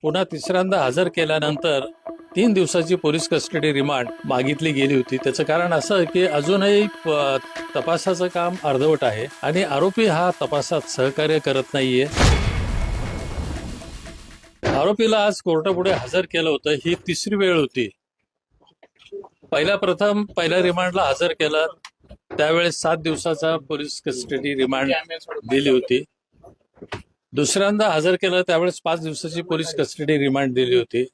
पुन्हा तिसऱ्यांदा हजर केल्यानंतर 3 दिवसाची पोलीस कस्टडी रिमांड मागितली गेली होती. त्याचं कारण असं की अजूनही तपासाचं काम अर्धवट आहे आणि आरोपी हा तपासात सहकार्य करत नाहीये. आरोपीला आज कोर्टापुढे हजर केलं होतं. ही तिसरी वेळ होती. पहिल्या रिमांडला हजर केलं, त्यावेळेस 7 दिवसाचा पोलीस कस्टडी रिमांड दिली होती. दुसऱ्यांदा हजर केलं त्यावेळेस 5 दिवसाची पोलीस कस्टडी रिमांड दिली होती.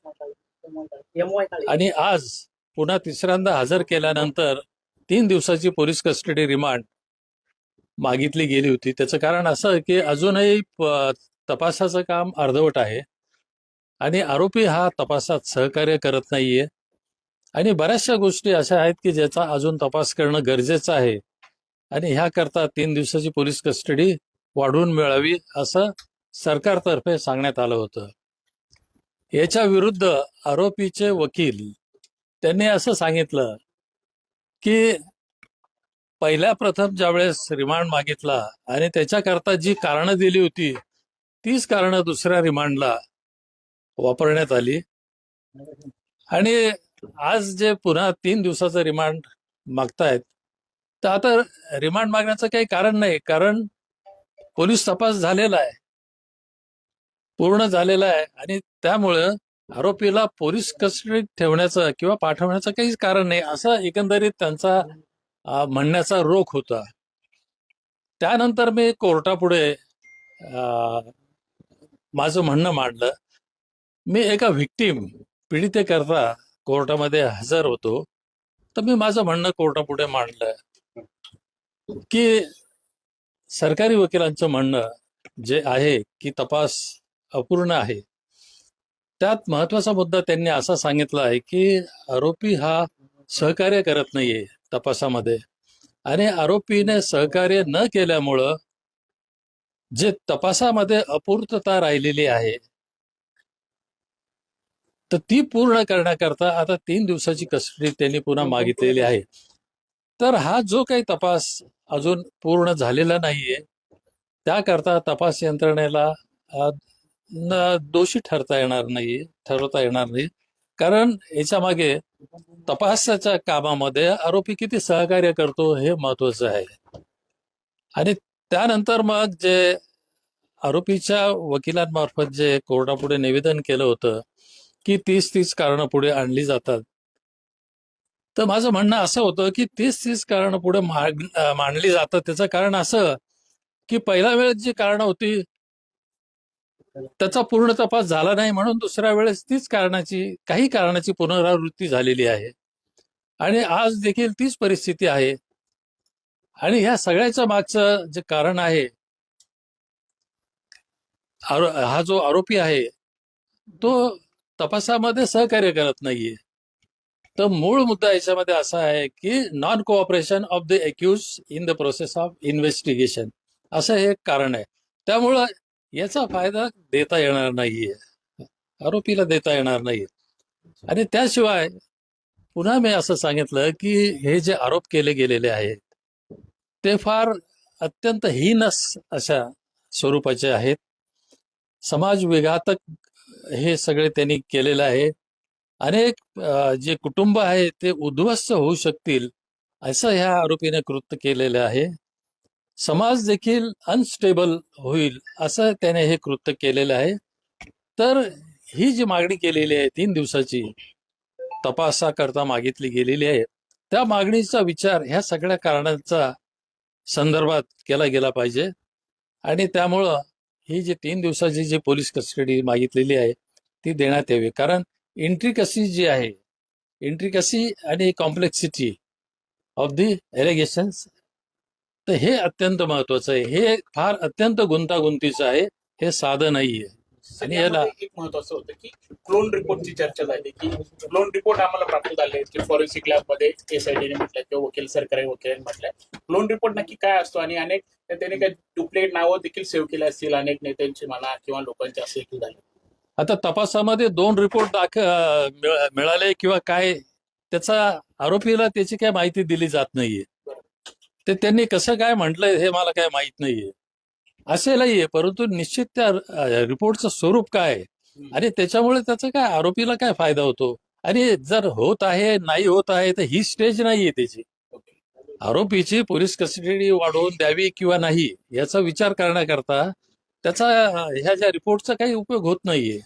आणि आज पुन्हा तिसऱ्यांदा हजर केल्यानंतर 3 दिवसाची पोलीस कस्टडी रिमांड मागितली गेली होती. त्याचं कारण असं की अजूनही तपासाचं काम अर्धवट आहे आणि आरोपी हा तपासात सहकार्य करत नाहीये आणि बऱ्याचशा गोष्टी अशा आहेत की ज्याचा अजून तपास करणं गरजेचं आहे आणि ह्याकरता 3 दिवसाची पोलीस कस्टडी वाढवून मिळावी असं सरकारतर्फे सांगण्यात आलं होतं. याच्या विरुद्ध आरोपीचे वकील त्यांनी असं सांगितलं की प्रथम ज्यावेळेस रिमांड मागितला आणि त्याच्याकरता जी कारणं दिली होती तीच कारणं दुसऱ्या रिमांडला वापरण्यात आली आणि आज जे पुन्हा 3 दिवसाचं रिमांड मागतायत तर आता रिमांड मागण्याचं काही कारण नाही, कारण पोलीस तपास झालेला आहे, पूर्ण झालेला आहे आणि त्यामुळं आरोपीला पोलीस कस्टडीत ठेवण्याचं किंवा पाठवण्याचं काहीच कारण नाही असं एकंदरीत त्यांचा म्हणण्याचा रोख होता. त्यानंतर मी कोर्टापुढे माझं म्हणणं मांडलं. मी एका पीडितेकरता कोर्टामध्ये हजर होतो, तर मी माझं म्हणणं कोर्टापुढे मांडलं की सरकारी वकिलांचं म्हणणं जे आहे की तपास अपूर्ण आहे, त्यात महत्वाचा मुद्दा त्यांनी असा सांगितला आहे की आरोपी हा सहकार्य करत नाहीये तपासामध्ये आणि आरोपीने सहकार्य न केल्यामुळं जे तपासामध्ये अपूर्तता राहिलेली आहे तर ती पूर्ण करण्याकरता आता 3 दिवसाची कस्टडी त्यांनी पुन्हा मागितलेली आहे. तर हा जो काही तपास अजून पूर्ण झालेला नाहीये त्याकरता तपास यंत्रणेला दोषी ठरवता येणार नाही, कारण याच्या मागे तपासाच्या कामामध्ये आरोपी किती सहकार्य करतो हे महत्वाचं आहे. आणि त्यानंतर मग जे आरोपीच्या वकिलांमार्फत जे कोर्टापुढे निवेदन केलं होतं की 30 कारणं पुढे आणली जातात, तर माझं म्हणणं असं होतं की 30 कारणं पुढे मांडली जातात. त्याचं कारण असं की पहिल्या वेळेस जी कारणं होती त्याचा पूर्ण तपास झाला नाही म्हणून दुसऱ्या वेळेस काही कारणाची पुनरावृत्ती झालेली आहे आणि आज देखील तीच परिस्थिती आहे. आणि ह्या सगळ्याच्या मागचं जे कारण आहे, हा जो आरोपी आहे तो तपासामध्ये सहकार्य करत नाहीये. तर मूळ मुद्दा याच्यामध्ये असा आहे की non cooperation of the accuse in the process of investigation असं हे एक कारण आहे. त्यामुळं याचा फायदा देता येणार नाहीये, आरोपीला देता येणार नाही. आणि त्याशिवाय पुन्हा मी असं सांगितलं की हे जे आरोप केले गेलेले आहेत ते फार अत्यंत हीनस अशा स्वरूपाचे आहेत. समाज विघातक हे सगळे त्यांनी केलेलं आहे. अनेक जे कुटुंब आहे ते उद्ध्वस्त होऊ शकतील असं ह्या आरोपीने कृत्य केलेलं आहे. समाज देखील अनस्टेबल होईल असं त्याने हे कृत्य केलेलं आहे. तर ही जी मागणी केलेली आहे 3 दिवसाची तपासाकरता मागितली गेलेली आहे, त्या मागणीचा विचार ह्या सगळ्या कारणांचा संदर्भात केला गेला पाहिजे. आणि त्यामुळं ही जी 3 दिवसाची जी पोलीस कस्टडी मागितलेली आहे ती देण्यात यावी. कारण इंट्रिकसी आणि कॉम्प्लेक्सिटी ऑफ द एलिगेशन्स, तर हे अत्यंत महत्वाचं आहे. हे फार अत्यंत गुंतागुंतीचं आहे, हे साधं नाहीये. आणि याला एक महत्वाचं होतं की क्लोन रिपोर्टची चर्चा झाली की क्लोन रिपोर्ट आम्हाला प्राप्त झाले की फॉरेन्सिक लॅबमध्ये एसआयटीने म्हटलं किंवा सरकारी वकिलांनी म्हटलंय. क्लोन रिपोर्ट नक्की काय असतो आणि अनेक त्यांनी काही डुप्लिकेट नावं देखील सेव्ह केले असतील अनेक नेत्यांची म्हणा किंवा लोकांचे असे देखील झाले. आता तपासामध्ये 2 रिपोर्ट मिळाले किंवा काय, त्याचा आरोपीला त्याची काय माहिती दिली जात नाहीये. ते त्यांनी कसं काय म्हटलंय हे मला काय माहित नाहीये. असेलही, परंतु निश्चित त्या रिपोर्टचं स्वरूप काय आणि त्याच्यामुळे त्याचा काय आरोपीला काय फायदा होतो. आणि जर होत आहे नाही होत आहे तर ही स्टेज नाहीये त्याची. आरोपीची पोलीस कस्टडी वाढवून द्यावी किंवा नाही याचा विचार करण्याकरता त्याचा ह्या ज्या रिपोर्टचा काही उपयोग होत नाहीये.